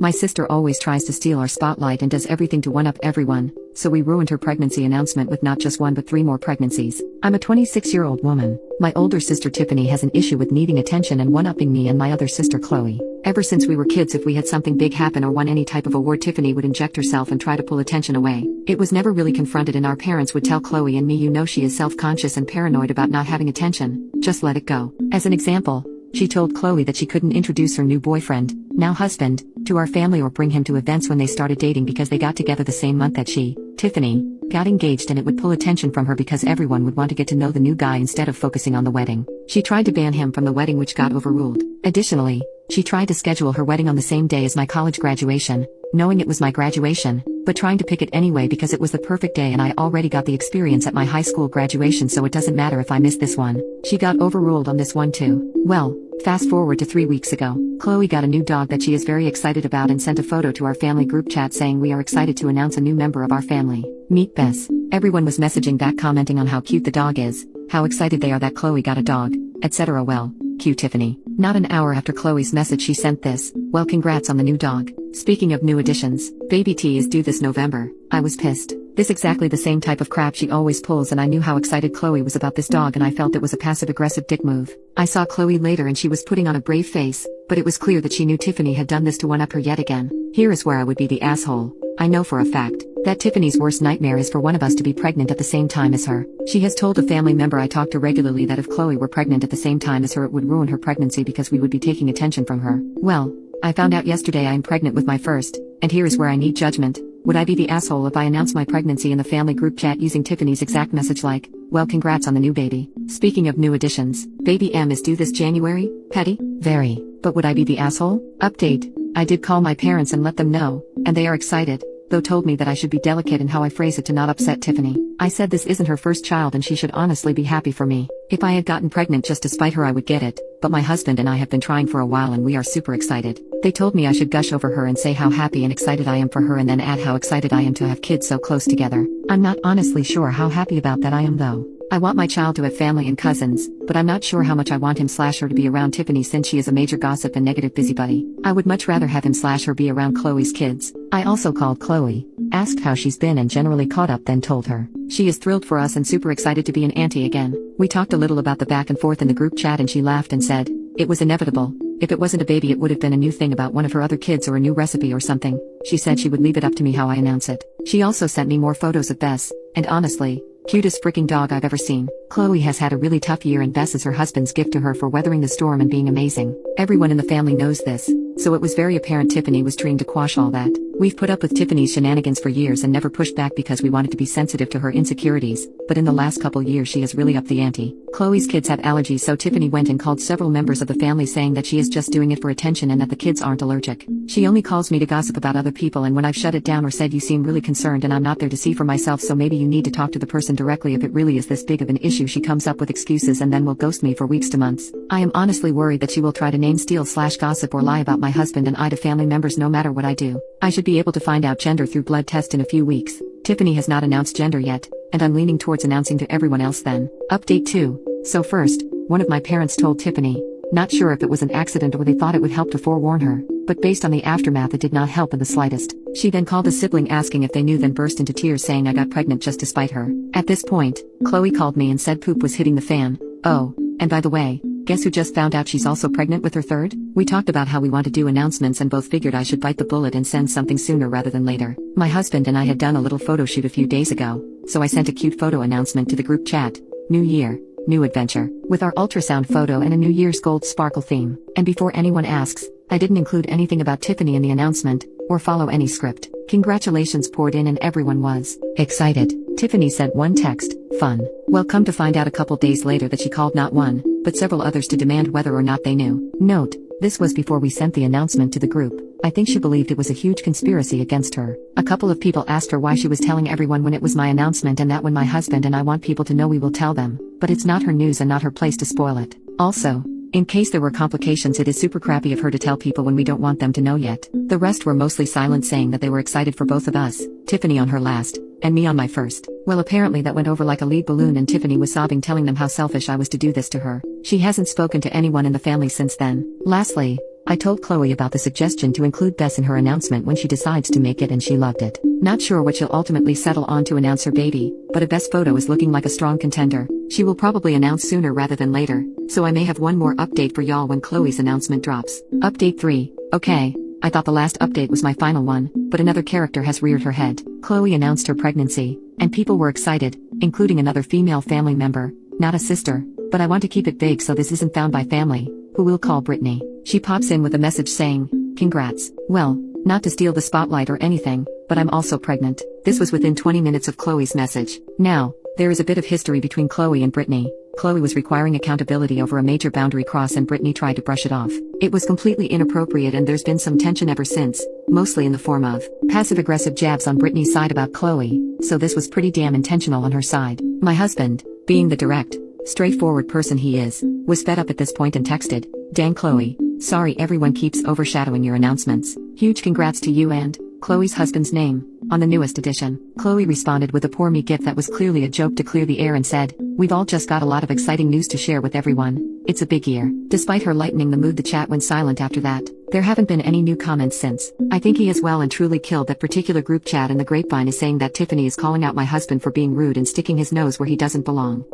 My sister always tries to steal our spotlight and does everything to one-up everyone, so we ruined her pregnancy announcement with not just one but 3 more pregnancies. I'm a 26-year-old woman. My older sister Tiffany has an issue with needing attention and one-upping me and my other sister Chloe. Ever since we were kids, if we had something big happen or won any type of award, Tiffany would inject herself and try to pull attention away. It was never really confronted, and our parents would tell Chloe and me, "You know she is self-conscious and paranoid about not having attention. Just let it go." As an example, she told Chloe that she couldn't introduce her new boyfriend, now husband, to our family or bring him to events when they started dating because they got together the same month that she, Tiffany, got engaged, and it would pull attention from her because everyone would want to get to know the new guy instead of focusing on the wedding. She tried to ban him from the wedding, which got overruled. Additionally, she tried to schedule her wedding on the same day as my college graduation, knowing it was my graduation, but trying to pick it anyway because it was the perfect day and I already got the experience at my high school graduation, so it doesn't matter if I miss this one. She got overruled on this one too. Well, fast forward to 3 weeks ago. Chloe got a new dog that she is very excited about and sent a photo to our family group chat saying, "We are excited to announce a new member of our family. Meet Bess." Everyone was messaging back, commenting on how cute the dog is, how excited they are that Chloe got a dog, etc. Well, cue Tiffany. Not an hour after Chloe's message she sent this, "Well, congrats on the new dog. Speaking of new additions, baby T is due this November." I was pissed. This exactly the same type of crap she always pulls, and I knew how excited Chloe was about this dog, and I felt it was a passive-aggressive dick move. I saw Chloe later and she was putting on a brave face, but it was clear that she knew Tiffany had done this to one-up her yet again. Here is where I would be the asshole. I know for a fact that Tiffany's worst nightmare is for one of us to be pregnant at the same time as her. She has told a family member I talk to regularly that if Chloe were pregnant at the same time as her, it would ruin her pregnancy because we would be taking attention from her. Well, I found out yesterday I am pregnant with my first, and here is where I need judgment. Would I be the asshole if I announced my pregnancy in the family group chat using Tiffany's exact message like, "Well, congrats on the new baby"? Speaking of new additions, baby M is due this January? Petty? Very. But would I be the asshole? Update. I did call my parents and let them know, and they are excited, though told me that I should be delicate in how I phrase it to not upset Tiffany. I said this isn't her first child and she should honestly be happy for me. If I had gotten pregnant just to spite her, I would get it, but my husband and I have been trying for a while and we are super excited. They told me I should gush over her and say how happy and excited I am for her and then add how excited I am to have kids so close together. I'm not honestly sure how happy about that I am though. I want my child to have family and cousins, but I'm not sure how much I want him/her to be around Tiffany since she is a major gossip and negative busybody. I would much rather have him/her be around Chloe's kids. I also called Chloe, asked how she's been and generally caught up, then told her she is thrilled for us and super excited to be an auntie again. We talked a little about the back and forth in the group chat and she laughed and said, "It was inevitable. If it wasn't a baby, it would have been a new thing about one of her other kids or a new recipe or something." She said she would leave it up to me how I announce it. She also sent me more photos of Bess, and honestly, cutest freaking dog I've ever seen. Chloe has had a really tough year and Bess is her husband's gift to her for weathering the storm and being amazing. Everyone in the family knows this, so it was very apparent Tiffany was trying to quash all that. We've put up with Tiffany's shenanigans for years and never pushed back because we wanted to be sensitive to her insecurities, but in the last couple years she has really upped the ante. Chloe's kids have allergies, so Tiffany went and called several members of the family saying that she is just doing it for attention and that the kids aren't allergic. She only calls me to gossip about other people, and when I've shut it down or said you seem really concerned and I'm not there to see for myself, so maybe you need to talk to the person directly if it really is this big of an issue, she comes up with excuses and then will ghost me for weeks to months. I am honestly worried that she will try to name steal/gossip or lie about my husband and I to family members no matter what I do. I should be able to find out gender through blood test in a few weeks. Tiffany has not announced gender yet, and I'm leaning towards announcing to everyone else then. Update 2. So first, one of my parents told Tiffany, not sure if it was an accident or they thought it would help to forewarn her, but based on the aftermath it did not help in the slightest. She then called a sibling asking if they knew, then burst into tears saying I got pregnant just to spite her. At this point, Chloe called me and said poop was hitting the fan. Oh, and by the way, guess who just found out she's also pregnant with her third? We talked about how we want to do announcements and both figured I should bite the bullet and send something sooner rather than later. My husband and I had done a little photo shoot a few days ago, so I sent a cute photo announcement to the group chat. New year, new adventure, with our ultrasound photo and a New Year's gold sparkle theme. And before anyone asks, I didn't include anything about Tiffany in the announcement, or follow any script. Congratulations poured in and everyone was excited. Tiffany sent one text, fun. Well, come to find out a couple days later that she called not one, but several others to demand whether or not they knew. Note, this was before we sent the announcement to the group. I think she believed it was a huge conspiracy against her. A couple of people asked her why she was telling everyone when it was my announcement and that when my husband and I want people to know we will tell them, but it's not her news and not her place to spoil it. Also, in case there were complications, it is super crappy of her to tell people when we don't want them to know yet. The rest were mostly silent, saying that they were excited for both of us, Tiffany on her last, and me on my first. Well, apparently that went over like a lead balloon and Tiffany was sobbing, telling them how selfish I was to do this to her. She hasn't spoken to anyone in the family since then. Lastly, I told Chloe about the suggestion to include Bess in her announcement when she decides to make it, and she loved it. Not sure what she'll ultimately settle on to announce her baby, but a Bess photo is looking like a strong contender. She will probably announce sooner rather than later, so I may have one more update for y'all when Chloe's announcement drops. Update 3. Okay, I thought the last update was my final one, but another character has reared her head. Chloe announced her pregnancy, and people were excited, including another female family member, not a sister, but I want to keep it vague so this isn't found by family, who we'll call Brittany. She pops in with a message saying, "Congrats." Well, not to steal the spotlight or anything, but I'm also pregnant. This was within 20 minutes of Chloe's message. Now, there is a bit of history between Chloe and Brittany. Chloe was requiring accountability over a major boundary cross and Brittany tried to brush it off. It was completely inappropriate and there's been some tension ever since, mostly in the form of passive-aggressive jabs on Brittany's side about Chloe, so this was pretty damn intentional on her side. My husband, being the direct, straightforward person he is, was fed up at this point and texted, "Dang Chloe, sorry everyone keeps overshadowing your announcements. Huge congrats to you and Chloe's husband's name on the newest edition." Chloe responded with a poor me gif that was clearly a joke to clear the air and said, "We've all just got a lot of exciting news to share with everyone. It's a big year." Despite her lightening the mood, the chat went silent after that. There haven't been any new comments since. I think he has well and truly killed that particular group chat, and the grapevine is saying that Tiffany is calling out my husband for being rude and sticking his nose where he doesn't belong.